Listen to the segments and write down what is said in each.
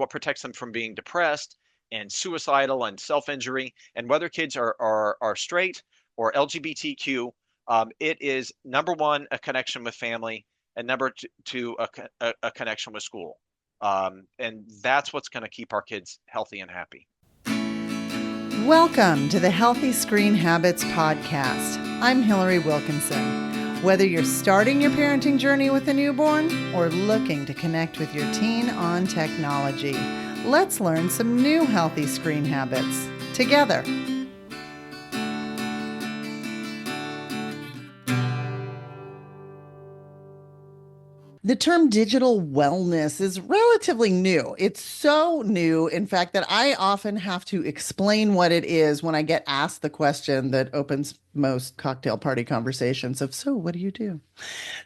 what protects them from being depressed and suicidal and self-injury. And whether kids are straight or LGBTQ, it is number one, a connection with family, and number two, a connection with school. And that's what's going to keep our kids healthy and happy. Welcome to the Healthy Screen Habits Podcast. I'm Hillary Wilkinson. Whether you're starting your parenting journey with a newborn or looking to connect with your teen on technology, let's learn some new healthy screen habits together. The term digital wellness is relatively new. It's so new, in fact, that I often have to explain what it is when I get asked the question that opens most cocktail party conversations of, so what do you do?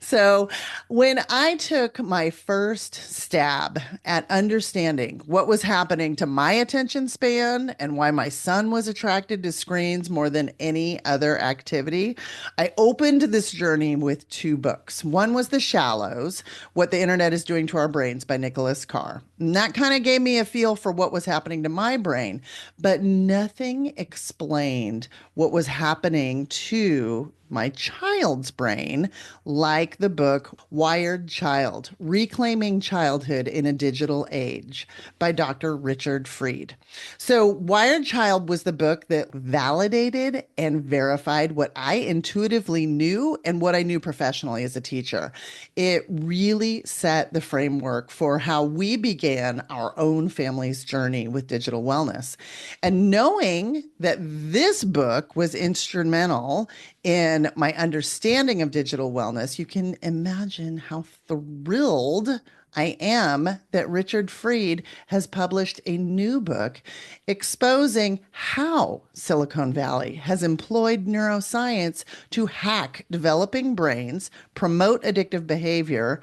So when I took my first stab at understanding what was happening to my attention span and why my son was attracted to screens more than any other activity, I opened this journey with two books. One was The Shallows, What the Internet is Doing to Our Brains by Nicholas Carr. And that kind of gave me a feel for what was happening to my brain, but nothing explained what was happening to my child's brain, like the book Wired Child, Reclaiming Childhood in a Digital Age by Dr. Richard Freed. So Wired Child was the book that validated and verified what I intuitively knew and what I knew professionally as a teacher. It really set the framework for how we began our own family's journey with digital wellness. And knowing that this book was instrumental in my understanding of digital wellness, you can imagine how thrilled I am that Richard Freed has published a new book exposing how Silicon Valley has employed neuroscience to hack developing brains, promote addictive behavior,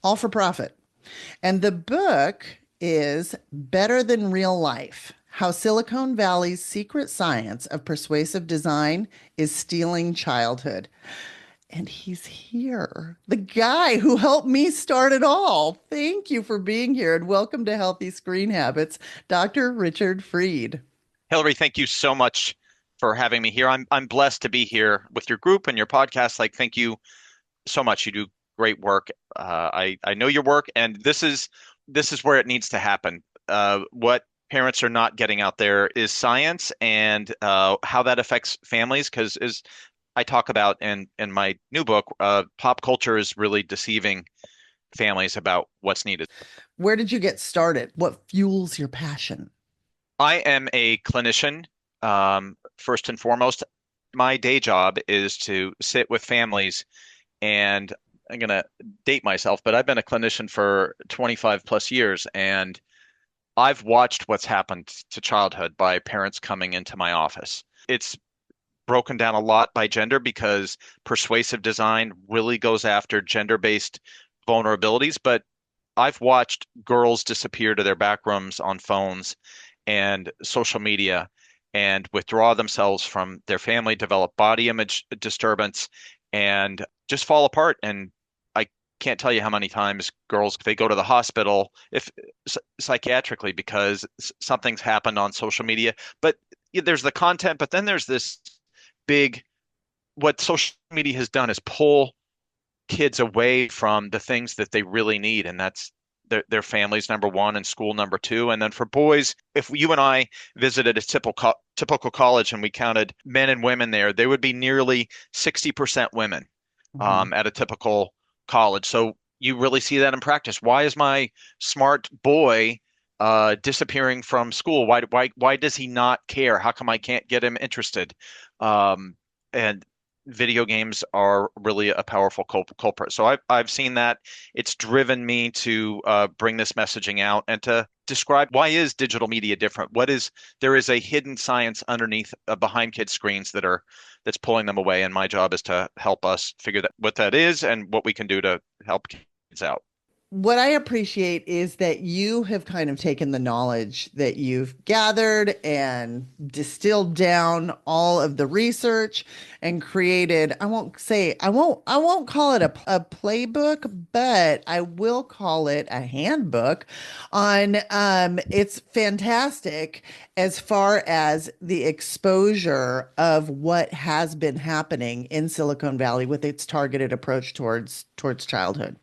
all for profit. And the book is Better Than Real Life: How Silicon Valley's Secret Science of Persuasive Design is Stealing Childhood. And he's here, the guy who helped me start it all. Thank you for being here and welcome to Healthy Screen Habits, Dr. Richard Freed. Hillary, thank you so much for having me here. I'm blessed to be here with your group and your podcast. Thank you so much. You do great work. I know your work, and this is where it needs to happen. What parents are not getting out there is science and how that affects families. Because as I talk about in my new book, pop culture is really deceiving families about what's needed. Where did you get started? What fuels your passion? I am a clinician, first and foremost. My day job is to sit with families, and I'm going to date myself, but I've been a clinician for 25 plus years, and I've watched what's happened to childhood by parents coming into my office. It's broken down a lot by gender because persuasive design really goes after gender-based vulnerabilities, but I've watched girls disappear to their back rooms on phones and social media and withdraw themselves from their family, develop body image disturbance, and just fall apart. And I can't tell you how many times girls, they go to the hospital if psychiatrically because something's happened on social media. But there's the content, but then there's this big, what social media has done is pull kids away from the things that they really need, and that's their families, number one, and school, number two. And then for boys, if you and I visited a typical college and we counted men and women there would be nearly 60% women at a typical college. So you really see that in practice. Why is my smart boy disappearing from school? Why does he not care? How come I can't get him interested? And video games are really a powerful culprit. So I've seen that. It's driven me to bring this messaging out and to describe why is digital media different. There is a hidden science underneath behind kids' screens that's pulling them away, and my job is to help us figure that what that is and what we can do to help kids out. what I appreciate is that you have kind of taken the knowledge that you've gathered and distilled down all of the research and created, I won't call it a playbook, but I will call it a handbook on, it's fantastic as far as the exposure of what has been happening in Silicon Valley with its targeted approach towards childhood.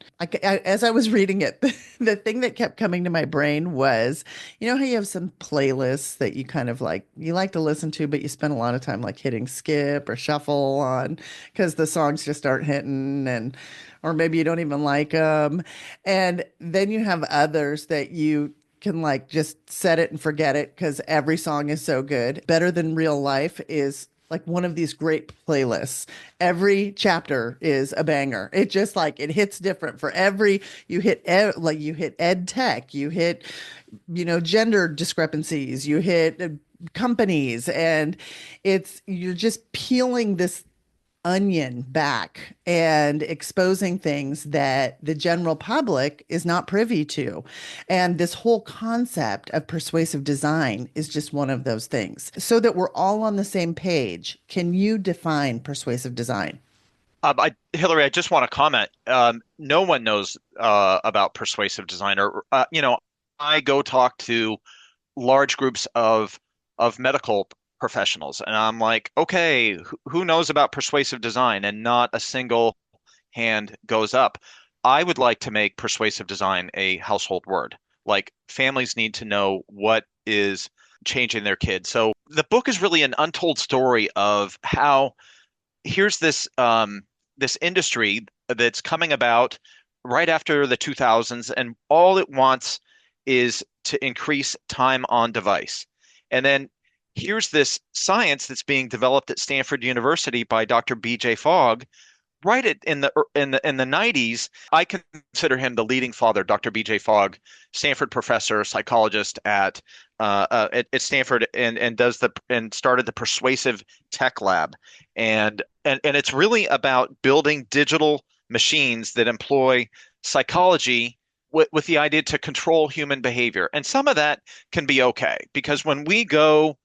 As I was reading it, the thing that kept coming to my brain was, you know how you have some playlists that you kind of like you like to listen to, but you spend a lot of time like hitting skip or shuffle on because the songs just aren't hitting and or maybe you don't even like them. And then you have others that you can like just set it and forget it because every song is so good. Better Than Real Life is like one of these great playlists. Every chapter is a banger. It just like it hits different for every like you hit ed tech, you hit gender discrepancies, you hit companies, and it's you're just peeling this onion back and exposing things that the general public is not privy to. And this whole concept of persuasive design is just one of those things. So that we're all on the same page, can you define persuasive design? Hillary, I just want to comment. No one knows about persuasive design, or I go talk to large groups of medical professionals, and I'm like, okay, who knows about persuasive design? And not a single hand goes up. I would like to make persuasive design a household word. Like families need to know what is changing their kids. So the book is really an untold story of how here's this industry that's coming about right after the 2000s, and all it wants is to increase time on device. And then here's this science that's being developed at Stanford University by Dr. B.J. Fogg right in the 90s. I consider him the leading father, Dr. B.J. Fogg, Stanford professor, psychologist at Stanford, and started the Persuasive Tech Lab, and it's really about building digital machines that employ psychology with the idea to control human behavior. And some of that can be okay because when we go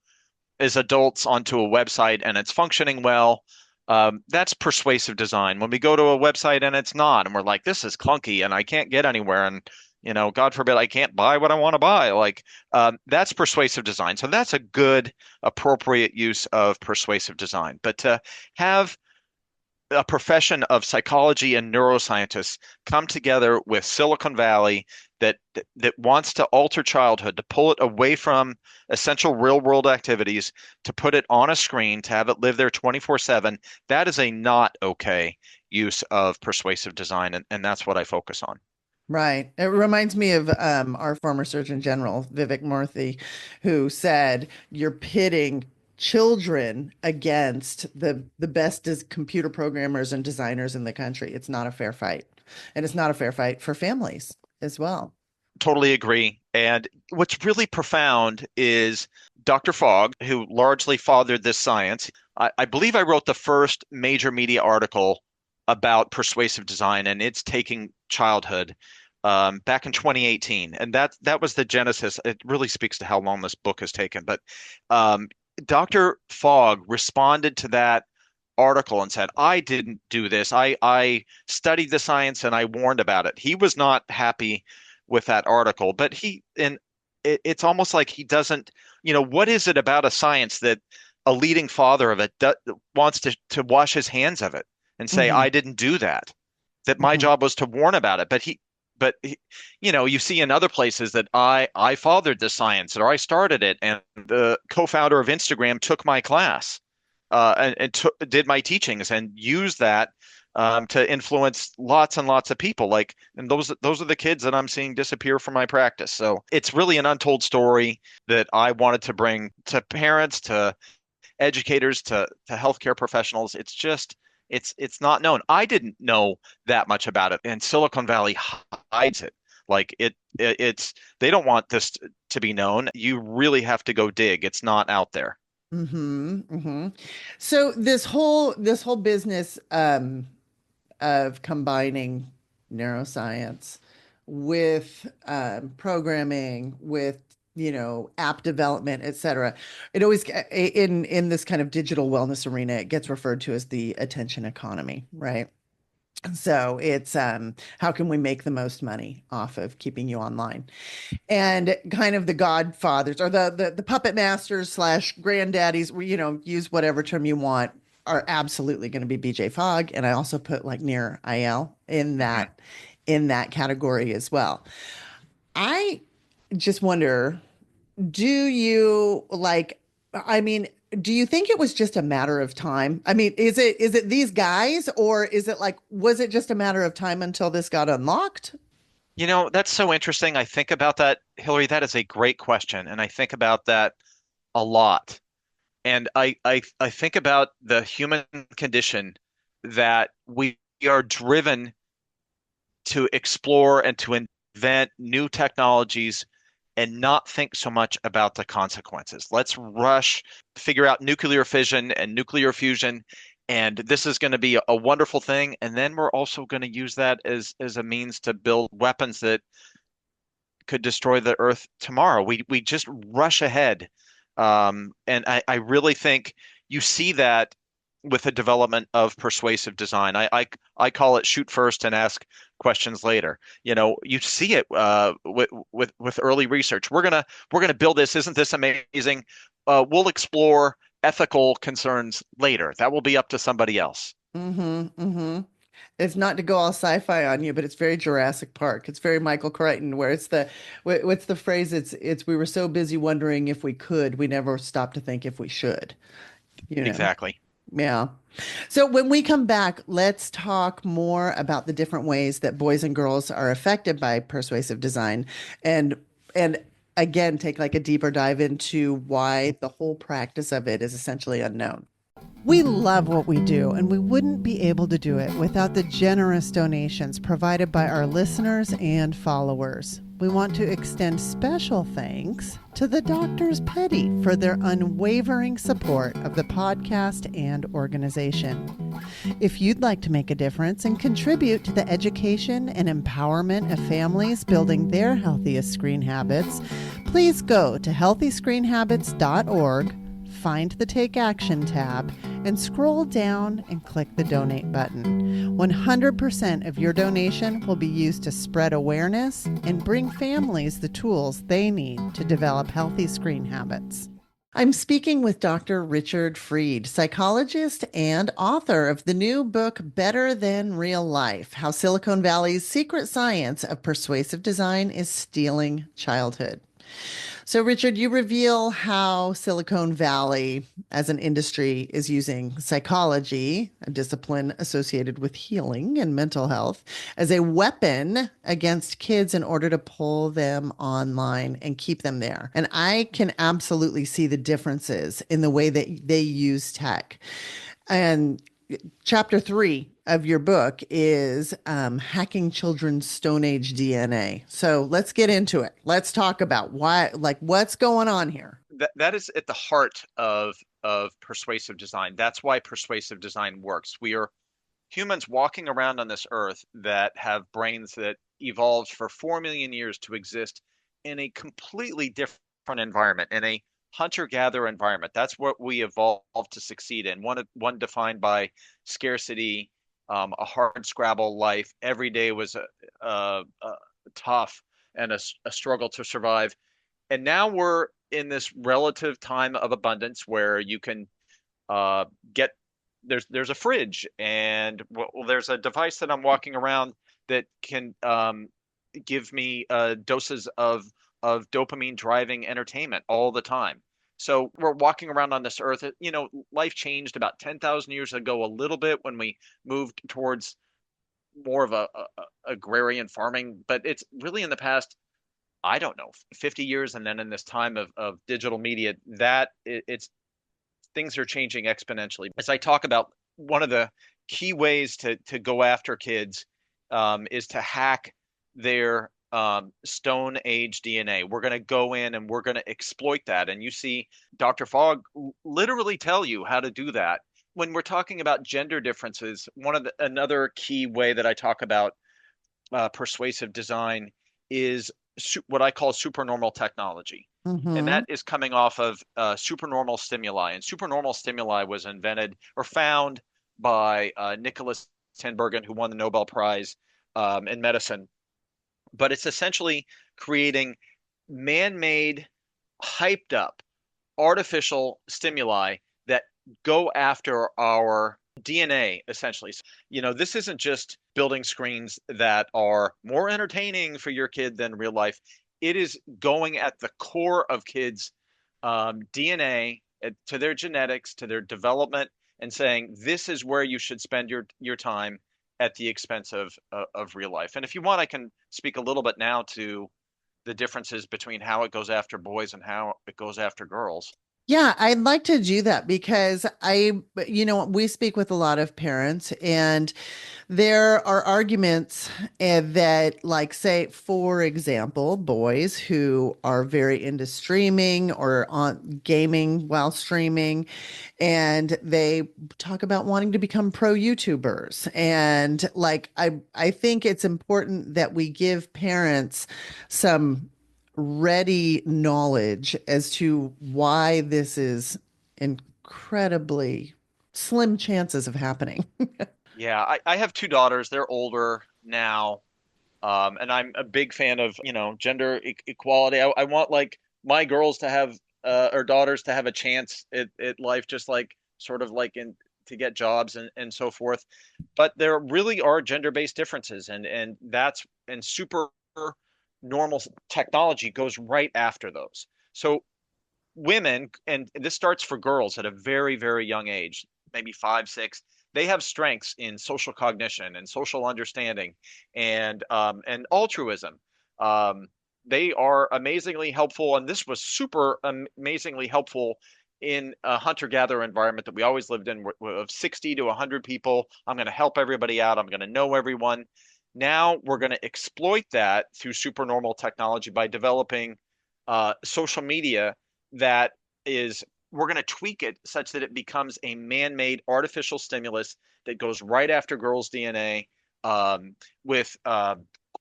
as adults onto a website and it's functioning well, that's persuasive design. When we go to a website and it's not, and we're like, this is clunky and I can't get anywhere, and God forbid, I can't buy what I want to buy. Like, that's persuasive design. So that's a good, appropriate use of persuasive design. But to have a profession of psychology and neuroscientists come together with Silicon Valley that wants to alter childhood, to pull it away from essential real world activities, to put it on a screen, to have it live there 24/7. That is a not okay use of persuasive design, and that's what I focus on. Right. It reminds me of our former Surgeon General, Vivek Murthy, who said you're pitting children against the best computer programmers and designers in the country. It's not a fair fight. And it's not a fair fight for families as well. Totally agree. And what's really profound is Dr. Fogg, who largely fathered this science. I believe I wrote the first major media article about persuasive design and its taking childhood back in 2018. And that was the genesis. It really speaks to how long this book has taken. But Dr. Fogg responded to that article and said, I didn't do this. I studied the science and I warned about it. He was not happy with that article, but it's almost like he doesn't, what is it about a science that a leading father of it wants to wash his hands of it and say, Hmm. I didn't do that, that my Hmm. job was to warn about it. But you see in other places that I fathered the science or I started it, and the co-founder of Instagram took my class and did my teachings and used that to influence lots and lots of people. Like, and those are the kids that I'm seeing disappear from my practice. So it's really an untold story that I wanted to bring to parents, to educators, to healthcare professionals. It's not known. I didn't know that much about it, and Silicon Valley hides it. Like it's they don't want this to be known. You really have to go dig. It's not out there. Hmm. Hmm. So this whole business of combining neuroscience with programming, with app development, et cetera. It always in this kind of digital wellness arena, it gets referred to as the attention economy, right? So it's how can we make the most money off of keeping you online? And kind of the godfathers or the puppet masters slash granddaddies, use whatever term you want, are absolutely going to be BJ Fogg. And I also put like Nir Ayal Mhm. in that category as well. I just wonder, do you like, I mean, do you think it was just a matter of time? I mean, is it these guys, or is it like, was it just a matter of time until this got unlocked? That's so interesting. I think about that, Hillary. That is a great question, and I think about that a lot. And I think about the human condition that we are driven to explore and to invent new technologies and not think so much about the consequences. Let's rush, figure out nuclear fission and nuclear fusion, and this is going to be a wonderful thing. And then we're also going to use that as a means to build weapons that could destroy the Earth tomorrow. We just rush ahead, and I really think you see that with the development of persuasive design. I call it shoot first and ask questions later. You see it with early research. We're gonna build this. Isn't this amazing? We'll explore ethical concerns later. That will be up to somebody else. Mm-hmm. Mm-hmm. It's not to go all sci-fi on you, but it's very Jurassic Park. It's very Michael Crichton, where it's what's the phrase? It's we were so busy wondering if we could, we never stopped to think if we should, you know. Exactly. Yeah. So when we come back, let's talk more about the different ways that boys and girls are affected by persuasive design and again take like a deeper dive into why the whole practice of it is essentially unknown. We love what we do, and we wouldn't be able to do it without the generous donations provided by our listeners and followers. We want to extend special thanks to the Doctors Petty for their unwavering support of the podcast and organization. If you'd like to make a difference and contribute to the education and empowerment of families building their healthiest screen habits, please go to healthyscreenhabits.org, find the Take Action tab, and scroll down and click the donate button. 100% of your donation will be used to spread awareness and bring families the tools they need to develop healthy screen habits. I'm speaking with Dr. Richard Freed, psychologist and author of the new book, Better Than Real Life: How Silicon Valley's Secret Science of Persuasive Design is Stealing Childhood. So, Richard, you reveal how Silicon Valley as an industry is using psychology, a discipline associated with healing and mental health, as a weapon against kids in order to pull them online and keep them there. And I can absolutely see the differences in the way that they use tech. And chapter 3 of your book is hacking children's Stone Age DNA. So let's get into it. Let's talk about why, like, what's going on here. That is at the heart of persuasive design. That's why persuasive design works. We are humans walking around on this earth that have brains that evolved for 4 million years to exist in a completely different environment, in a hunter-gatherer environment. That's what we evolved to succeed in. One defined by scarcity, a hard scrabble life. Every day was a tough and a struggle to survive. And now we're in this relative time of abundance where you can get there's a fridge and well, there's a device that I'm walking around that can give me doses of dopamine driving entertainment all the time. So we're walking around on this earth. Life changed about 10,000 years ago a little bit when we moved towards more of a agrarian farming, but it's really in the past, I don't know, 50 years, and then in this time of digital media, it's things are changing exponentially. As I talk about, one of the key ways to go after kids is to hack their Stone Age DNA. We're going to go in and we're going to exploit that. And you see Dr. Fogg literally tell you how to do that. When we're talking about gender differences, another key way that I talk about persuasive design is what I call supernormal technology. And Mm-hmm. that is coming off of supernormal stimuli. And supernormal stimuli was invented or found by Nicholas Tinbergen, who won the Nobel Prize in medicine. But it's essentially creating man-made, hyped up, artificial stimuli that go after our DNA, essentially. This isn't just building screens that are more entertaining for your kid than real life. It is going at the core of kids' DNA, to their genetics, to their development, and saying this is where you should spend your time at the expense of real life. And if you want, I can speak a little bit now to the differences between how it goes after boys and how it goes after girls. Yeah, I'd like to do that because we speak with a lot of parents, and there are arguments that, like, say, for example, boys who are very into streaming or on gaming while streaming, and they talk about wanting to become pro YouTubers. And like, I think it's important that we give parents some ready knowledge as to why this is incredibly slim chances of happening. Yeah, I have two daughters. They're older now. And I'm a big fan of, gender equality. I want like my girls to have or daughters to have a chance at life, just like sort of like in to get jobs and so forth. But there really are gender-based differences, and super normal technology goes right after those. So women, and this starts for girls at a very, very young age, maybe 5, 6, they have strengths in social cognition and social understanding and altruism. Um, they are amazingly helpful, and this was super amazingly helpful in a hunter-gatherer environment that we always lived in, of 60 to 100 people. I'm going to help everybody out. I'm going to know everyone. Now we're going to exploit that through supernormal technology by developing social media that is we're going to tweak it such that it becomes a man-made artificial stimulus that goes right after girls' DNA with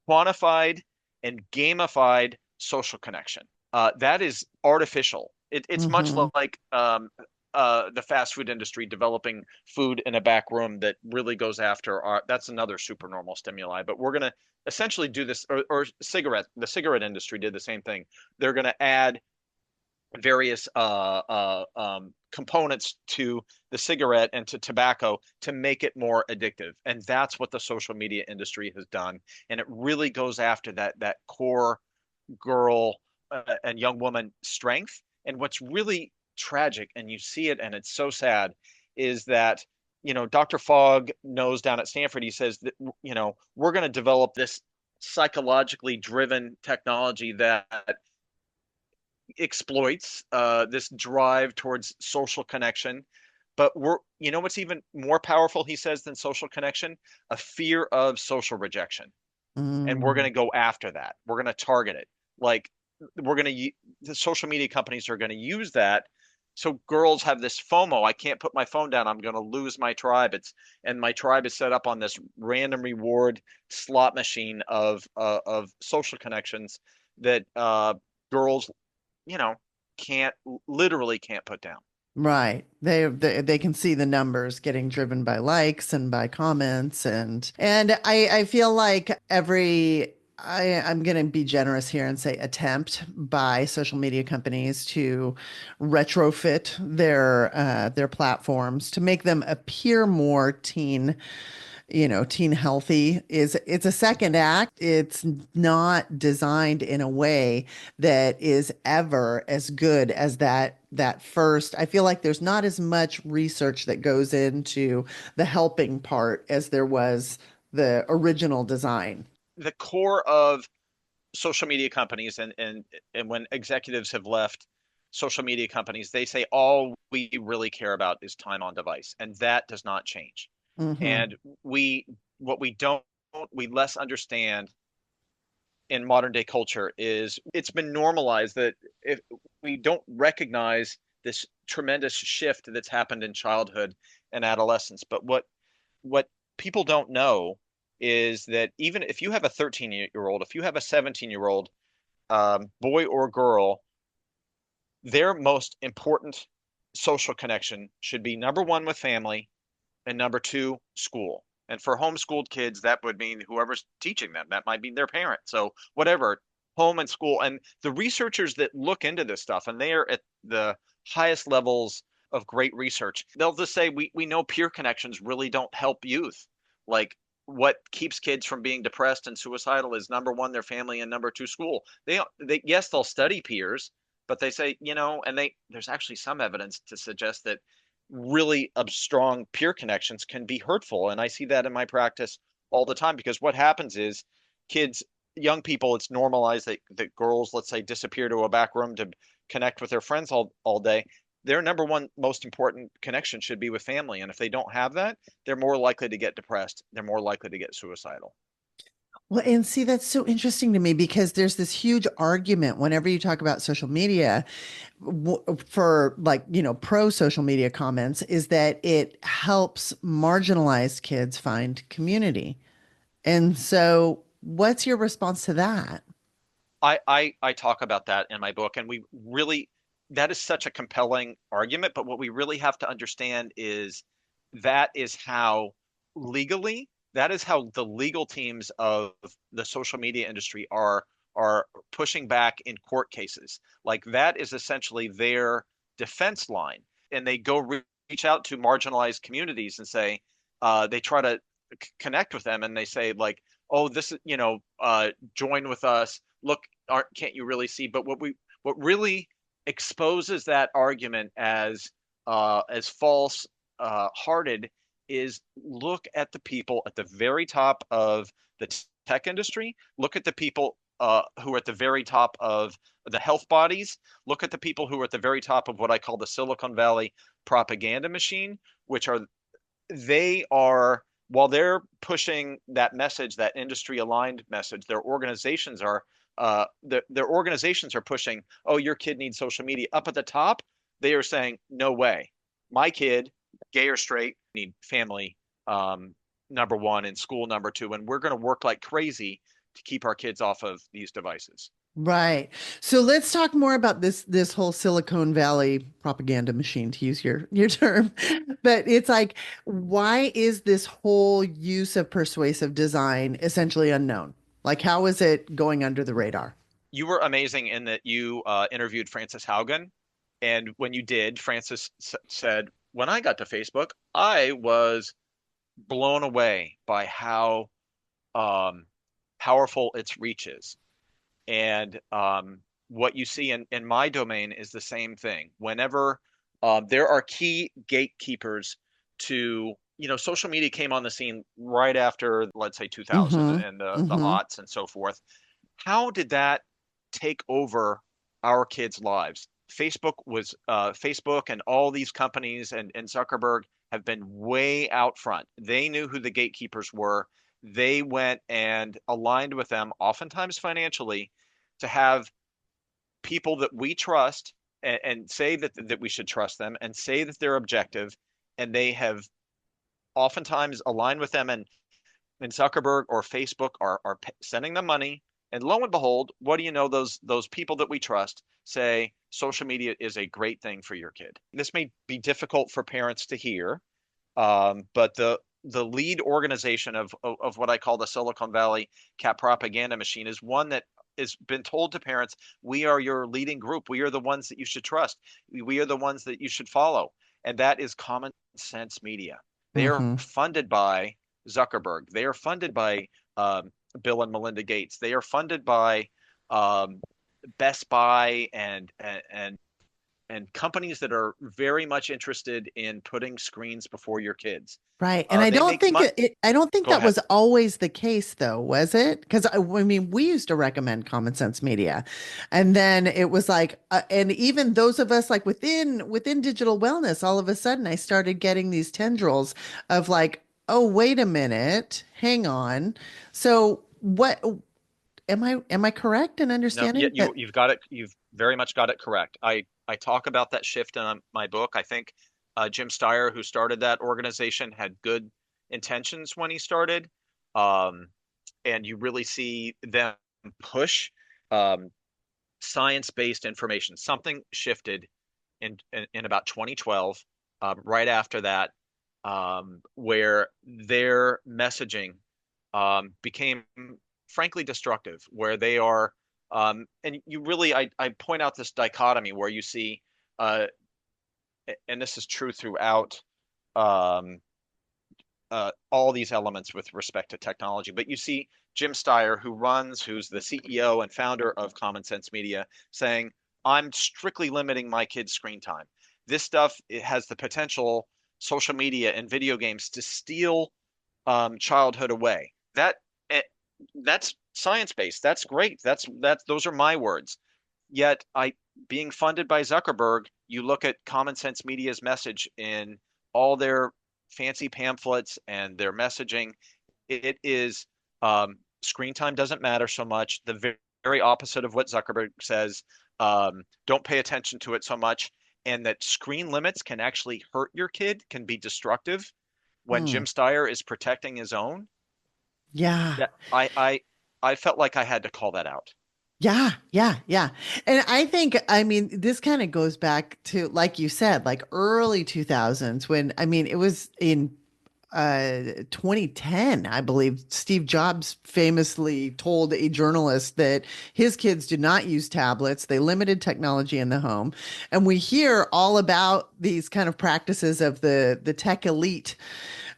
quantified and gamified social connection. That is artificial. It's much Hmm. like the fast food industry developing food in a back room that really goes after that's another supernormal stimuli. But we're going to essentially do this, or the cigarette industry did the same thing. They're going to add various components to the cigarette and to tobacco to make it more addictive. And that's what the social media industry has done. And it really goes after that core girl and young woman strength. And what's really tragic, and you see it, and it's so sad, is that Dr. Fogg knows down at Stanford. He says that we're going to develop this psychologically driven technology that exploits this drive towards social connection. But what's even more powerful, he says, than social connection? A fear of social rejection. And we're going Mm. to go after that. We're going to target it. Like the social media companies are going to use that. So girls have this FOMO. I can't put my phone down. I'm going to lose my tribe. And my tribe is set up on this random reward slot machine of social connections that girls you know, can't literally can't put down. Right. They can see the numbers getting driven by likes and by comments, and I feel like I'm going to be generous here and say attempt by social media companies to retrofit their platforms to make them appear more teen healthy. It's a second act. It's not designed in a way that is ever as good as that first. I feel like there's not as much research that goes into the helping part as there was the original design. The core of social media companies and when executives have left social media companies, they say all we really care about is time on device, and that does not change. Hmm. And we what we don't we less understand in modern day culture is it's been normalized that if we don't recognize this tremendous shift that's happened in childhood and adolescence. But what people don't know is that even if you have a 13-year-old, if you have a 17-year-old boy or girl, their most important social connection should be number one with family and number two, school. And for homeschooled kids, that would mean whoever's teaching them. That might be their parent. So whatever, home and school. And the researchers that look into this stuff, and they are at the highest levels of great research, they'll just say we know peer connections really don't help youth. Like what keeps kids from being depressed and suicidal is number one, their family, and number two, school. They yes, they'll study peers, but they say, and there's actually some evidence to suggest that really strong peer connections can be hurtful. And I see that in my practice all the time because what happens is kids, young people, it's normalized that girls, let's say, disappear to a back room to connect with their friends all day. Their number one most important connection should be with family. And if they don't have that, they're more likely to get depressed. They're more likely to get suicidal. Well, and see, that's so interesting to me because there's this huge argument whenever you talk about social media for like, pro social media comments is that it helps marginalized kids find community. And so, what's your response to that? I talk about that in my book, and we really that is such a compelling argument. But what we really have to understand is that is how legally, that is how the legal teams of the social media industry are pushing back in court cases. Like that is essentially their defense line, and they go reach out to marginalized communities and say they try to connect with them, and they say like, oh, this is join with us. Look, can't you really see? But what really exposes that argument as false hearted is look at the people at the very top of the tech industry. Look at the people who are at the very top of the health bodies. Look at the people who are at the very top of what I call the Silicon Valley propaganda machine, which are they are while they're pushing that message, that industry aligned message, their organizations are pushing, oh, your kid needs social media. Up at the top, they are saying, no way. My kid, gay or straight, need family number one and school number two, and we're going to work like crazy to keep our kids off of these devices. Right. So let's talk more about this whole Silicon Valley propaganda machine, to use your term. But it's like, why is this whole use of persuasive design essentially unknown? Like, how is it going under the radar? You were amazing in that you interviewed Frances Haugen, and when you did, Frances said, "When I got to Facebook, I was blown away by how um, powerful its reach is." And what you see in my domain is the same thing. Whenever there are key gatekeepers to, social media came on the scene right after, let's say, 2000 Mm-hmm. and the Mm-hmm. aughts and so forth. How did that take over our kids' lives? Facebook and all these companies and Zuckerberg have been way out front. They knew who the gatekeepers were. They went and aligned with them, oftentimes financially, to have people that we trust and say that we should trust them and say that they're objective. And they have oftentimes aligned with them, and Zuckerberg or Facebook are sending them money. And lo and behold, what do you know? Those people that we trust say social media is a great thing for your kid. This may be difficult for parents to hear, but the lead organization of what I call the Silicon Valley cat propaganda machine is one that has been told to parents, we are your leading group. We are the ones that you should trust. We are the ones that you should follow. And that is Common Sense Media. They are Mm-hmm. funded by Zuckerberg. They are funded by Bill and Melinda Gates. They are funded by um, Best Buy and companies that are very much interested in putting screens before your kids. Right. And I They don't make think money. I don't think Go that ahead. was always the case though, was it? Because I mean, we used to recommend Common Sense Media. And then it was like and even those of us like within digital wellness, all of a sudden I started getting these tendrils of like, oh, wait a minute, hang on. So what am I correct in No, yeah, understanding that? you've got it. You've very much got it correct. I talk about that shift in my book. I think Jim Steyer, who started that organization, had good intentions when he started, Um, and you really see them push um, science-based information. Something shifted in about 2012, right after that, where their messaging became frankly destructive, where they are, and you really, I point out this dichotomy where you see, uh, and this is true throughout um, all these elements with respect to technology. But you see Jim Steyer, who's the CEO and founder of Common Sense Media, saying, I'm strictly limiting my kids' screen time. This stuff, it has the potential, social media and video games, to steal childhood away. Eh, that's science based. That's great. Those are my words. Yet being funded by Zuckerberg, you look at Common Sense Media's message in all their fancy pamphlets and their messaging. It is screen time doesn't matter so much. The very opposite of what Zuckerberg says. Don't pay attention to it so much, and that screen limits can actually hurt your kid, can be destructive. When Hmm. Jim Steyer is protecting his own, Yeah. that I felt like I had to call that out. Yeah, yeah, yeah. And I think, I mean, this kind of goes back to, like you said, like early 2000s when, I mean, it was in 2010, I believe, Steve Jobs famously told a journalist that his kids did not use tablets. They limited technology in the home. And we hear all about these kind of practices of the tech elite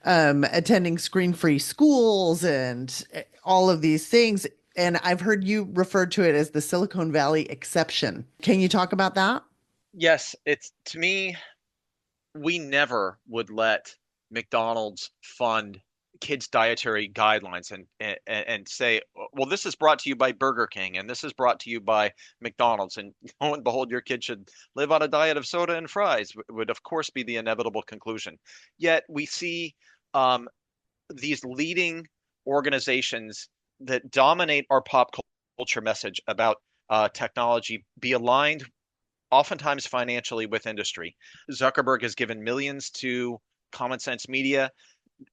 attending screen-free schools and all of these things. And I've heard you refer to it as the Silicon Valley exception. Can you talk about that? Yes, it's to me, we never would let McDonald's fund kids' dietary guidelines and say, well, this is brought to you by Burger King and this is brought to you by McDonald's. And lo and behold, your kid should live on a diet of soda and fries, would of course be the inevitable conclusion. Yet we see um, these leading organizations that dominate our pop culture message about technology be aligned oftentimes financially with industry. Zuckerberg has given millions to Common Sense Media.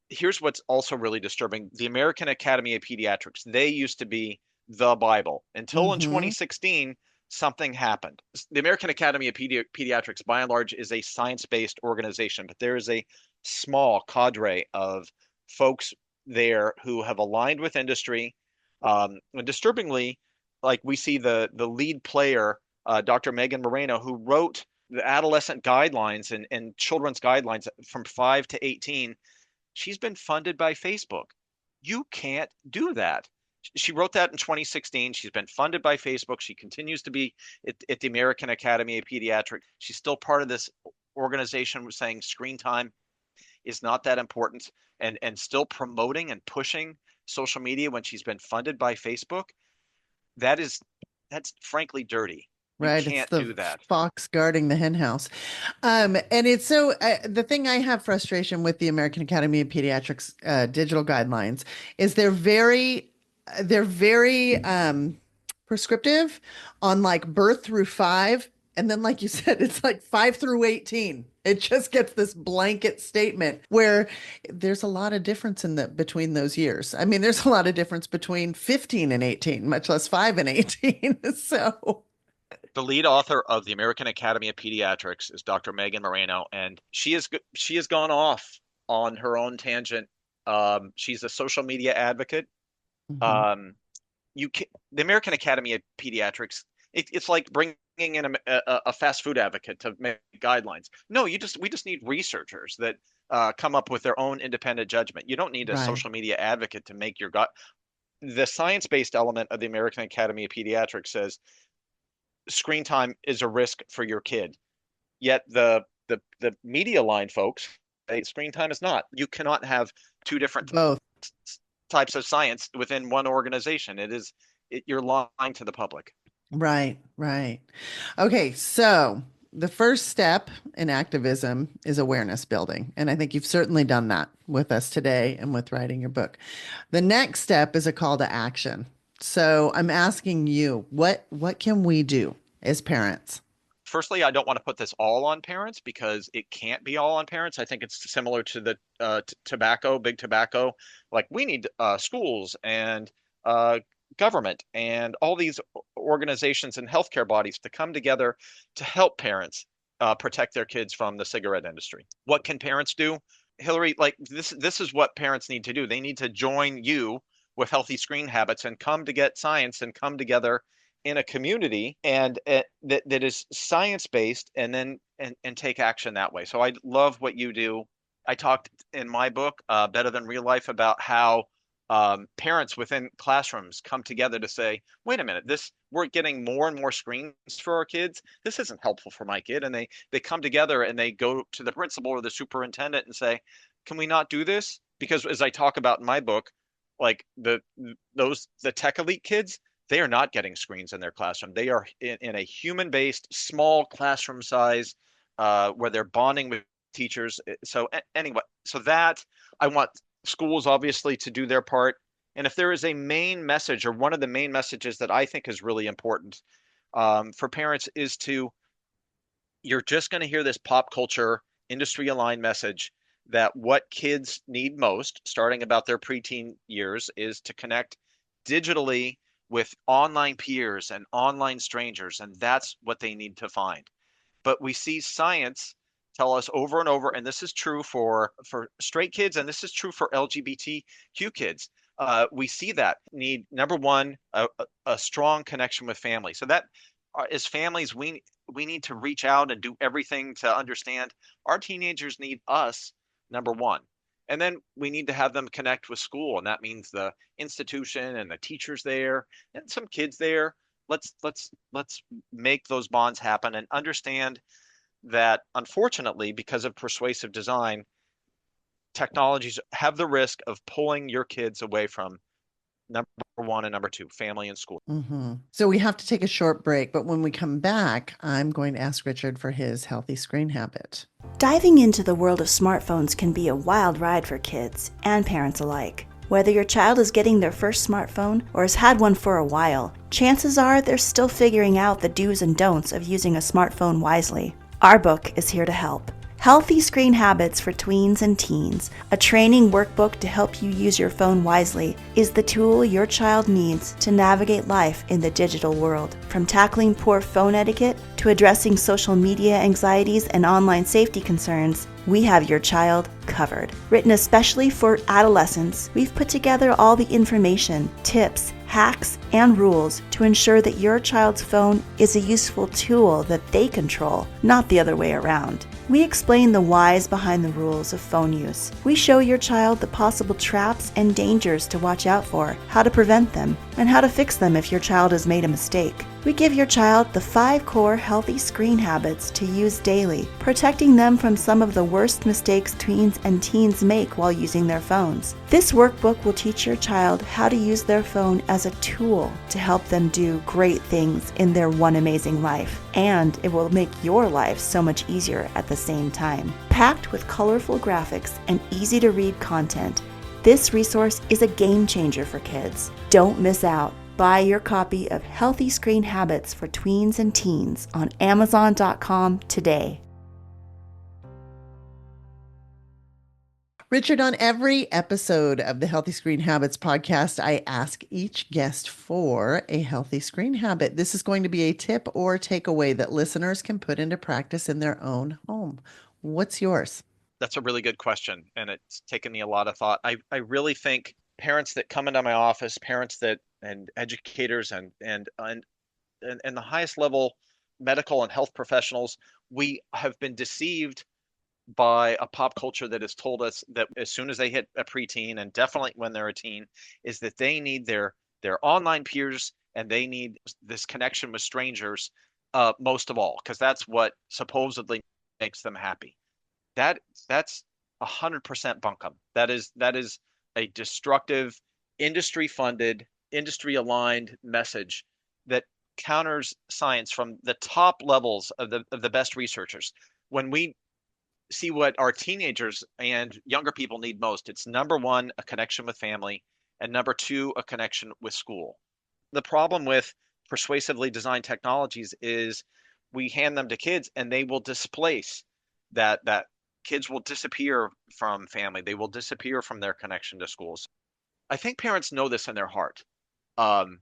Here's what's also really disturbing. The American Academy of Pediatrics, they used to be the Bible until in Mm-hmm. 2016, something happened. The American Academy of Pediatrics, by and large, is a science-based organization, but there is a small cadre of folks there who have aligned with industry. And disturbingly, like we see the lead player, Dr. Megan Moreno, who wrote the adolescent guidelines and children's guidelines from 5 to 18. She's been funded by Facebook. You can't do that. She wrote that in 2016. She's been funded by Facebook. She continues to be at the American Academy of Pediatrics. She's still part of this organization saying screen time is not that important, and still promoting and pushing social media when she's been funded by Facebook. That is that's frankly dirty. You Right. It's can't the do that. fox guarding the hen house. And it's so the thing I have frustration with the American Academy of Pediatrics digital guidelines is they're very prescriptive on like birth through 5. And then, like you said, it's like 5 through 18. It just gets this blanket statement where there's a lot of difference in the between those years. I mean, there's a lot of difference between 15 and 18, much less 5 and 18. So, The lead author of the American Academy of Pediatrics is Dr. Megan Moreno, and she has gone off on her own tangent. She's a social media advocate. mhm, Um, the American Academy of Pediatrics, it's like bringing in a fast food advocate to make guidelines. No, we just need researchers that come up with their own independent judgment. You don't need a right. social media advocate to make your the science-based element of the American Academy of Pediatrics says screen time is a risk for your kid. Yet the media line folks say screen time is not. You cannot have two different Both. types of science within one organization. You're lying to the public. Right, right. Okay, so the first step in activism is awareness building. And I think you've certainly done that with us today and with writing your book. The next step is a call to action. So I'm asking you, what can we do as parents? Firstly, I don't want to put this all on parents because it can't be all on parents. I think it's similar to the tobacco, big tobacco. Like we need schools and uh, government and all these organizations and healthcare bodies to come together to help parents protect their kids from the cigarette industry. What can parents do? Hillary, like this is what parents need to do. They need to join you with healthy screen habits and come to get science and come together in a community and that is science based and then and take action that way. So I love what you do. I talked in my book, Better Than Real Life, about how parents within classrooms come together to say, wait a minute, this we're getting more and more screens for our kids. This isn't helpful for my kid. And they come together and they go to the principal or the superintendent and say, can we not do this? Because as I talk about in my book, like the tech elite kids, they are not getting screens in their classroom. They are in a human-based, small classroom size where they're bonding with teachers. So anyway, so that I want schools obviously to do their part. And if there is a main message or one of the main messages that I think is really important for parents is to, you're just going to hear this pop culture industry aligned message that what kids need most, starting about their preteen years, is to connect digitally with online peers and online strangers. And that's what they need to find. But we see science tell us over and over, and this is true for straight kids, and this is true for LGBTQ kids. We see that need number one a strong connection with family. So that as families, we need to reach out and do everything to understand our teenagers need us, number one. And then we need to have them connect with school, and that means the institution and the teachers there and some kids there. Let's make those bonds happen and understand that unfortunately, because of persuasive design, technologies have the risk of pulling your kids away from number one and number two, family and school. So we have to take a short break, but when we come back, I'm going to ask Richard for his healthy screen habit. Diving into the world of smartphones can be a wild ride for kids and parents alike. Whether your child is getting their first smartphone or has had one for a while, chances are they're still figuring out the do's and don'ts of using a smartphone wisely. Our book is here to help. Healthy Screen Habits for Tweens and Teens, a training workbook to help you use your phone wisely, is the tool your child needs to navigate life in the digital world. From tackling poor phone etiquette to addressing social media anxieties and online safety concerns, we have your child covered. Written especially for adolescents, we've put together all the information, tips, hacks, and rules to ensure that your child's phone is a useful tool that they control, not the other way around. We explain the whys behind the rules of phone use. We show your child the possible traps and dangers to watch out for, how to prevent them, and how to fix them if your child has made a mistake. We give your child the 5 core healthy screen habits to use daily, protecting them from some of the worst mistakes tweens and teens make while using their phones. This workbook will teach your child how to use their phone as a tool to help them do great things in their one amazing life, and it will make your life so much easier at the same time. Packed with colorful graphics and easy to read content, this resource is a game changer for kids. Don't miss out. Buy your copy of Healthy Screen Habits for Tweens and Teens on Amazon.com today. Richard, on every episode of the Healthy Screen Habits podcast, I ask each guest for a healthy screen habit. This is going to be a tip or takeaway that listeners can put into practice in their own home. What's yours? That's a really good question, and it's taken me a lot of thought. I really think parents that come into my office, parents that and educators and the highest level medical and health professionals, we have been deceived by a pop culture that has told us that as soon as they hit a preteen and definitely when they're a teen, is that they need their online peers and they need this connection with strangers most of all, because that's what supposedly makes them happy. That's 100% bunkum. That is a destructive, industry funded, industry aligned message that counters science from the top levels of the best researchers. When we see what our teenagers and younger people need most, it's number one, a connection with family, and number two, a connection with school. The problem with persuasively designed technologies is we hand them to kids and they will displace that kids will disappear from family. They will disappear from their connection to schools. I think parents know this in their heart. Um,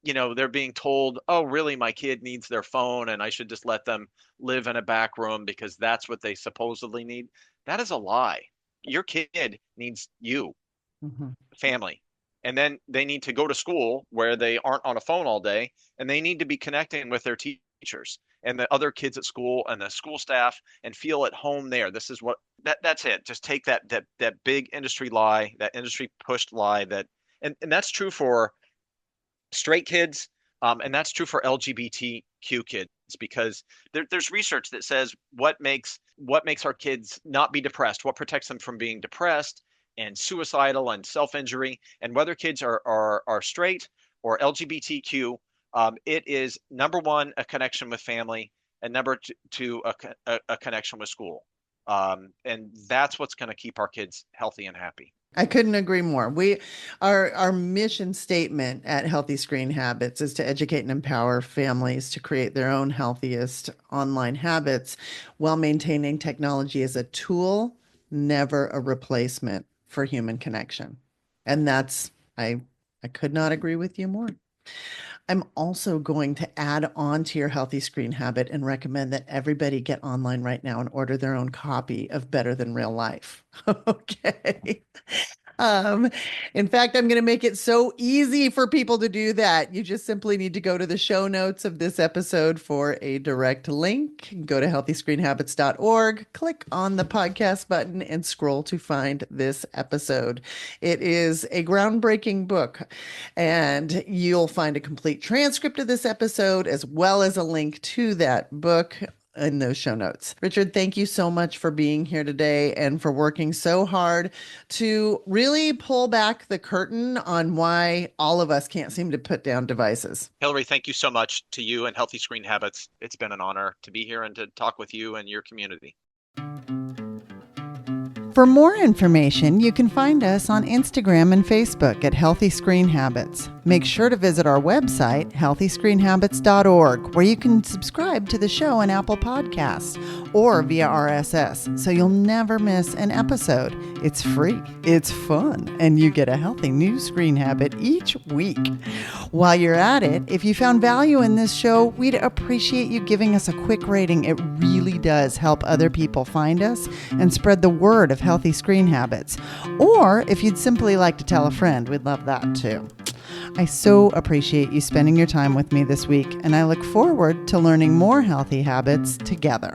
they're being told, oh, really, my kid needs their phone and I should just let them live in a back room because that's what they supposedly need. That is a lie. Your kid needs you, Mhm. family. And then they need to go to school where they aren't on a phone all day and they need to be connecting with their teachers and the other kids at school and the school staff and feel at home there. This is what that's it. Just take that big industry lie, that industry pushed lie and that's true for straight kids, and that's true for LGBTQ kids because there's research that says what makes our kids not be depressed, what protects them from being depressed and suicidal and self-injury, and whether kids are straight or LGBTQ, it is number one a connection with family, and number two a connection with school, and that's what's going to keep our kids healthy and happy. I couldn't agree more. Our mission statement at Healthy Screen Habits is to educate and empower families to create their own healthiest online habits while maintaining technology as a tool, never a replacement for human connection. And I could not agree with you more. I'm also going to add on to your Healthy Screen Habit and recommend that everybody get online right now and order their own copy of Better Than Real Life. Okay. Um, in fact, I'm going to make it so easy for people to do that. You just simply need to go to the show notes of this episode for a direct link. Go to healthyscreenhabits.org, click on the podcast button, and scroll to find this episode. It is a groundbreaking book, and you'll find a complete transcript of this episode as well as a link to that book in those show notes. Richard, thank you so much for being here today and for working so hard to really pull back the curtain on why all of us can't seem to put down devices. Hillary, thank you so much to you and Healthy Screen Habits. It's been an honor to be here and to talk with you and your community. For more information, you can find us on Instagram and Facebook at Healthy Screen Habits. Make sure to visit our website, healthyscreenhabits.org, where you can subscribe to the show on Apple Podcasts or via RSS, so you'll never miss an episode. It's free, it's fun, and you get a healthy new screen habit each week. While you're at it, if you found value in this show, we'd appreciate you giving us a quick rating. It really does help other people find us and spread the word of healthy screen habits. Or if you'd simply like to tell a friend, we'd love that too. I so appreciate you spending your time with me this week, and I look forward to learning more healthy habits together.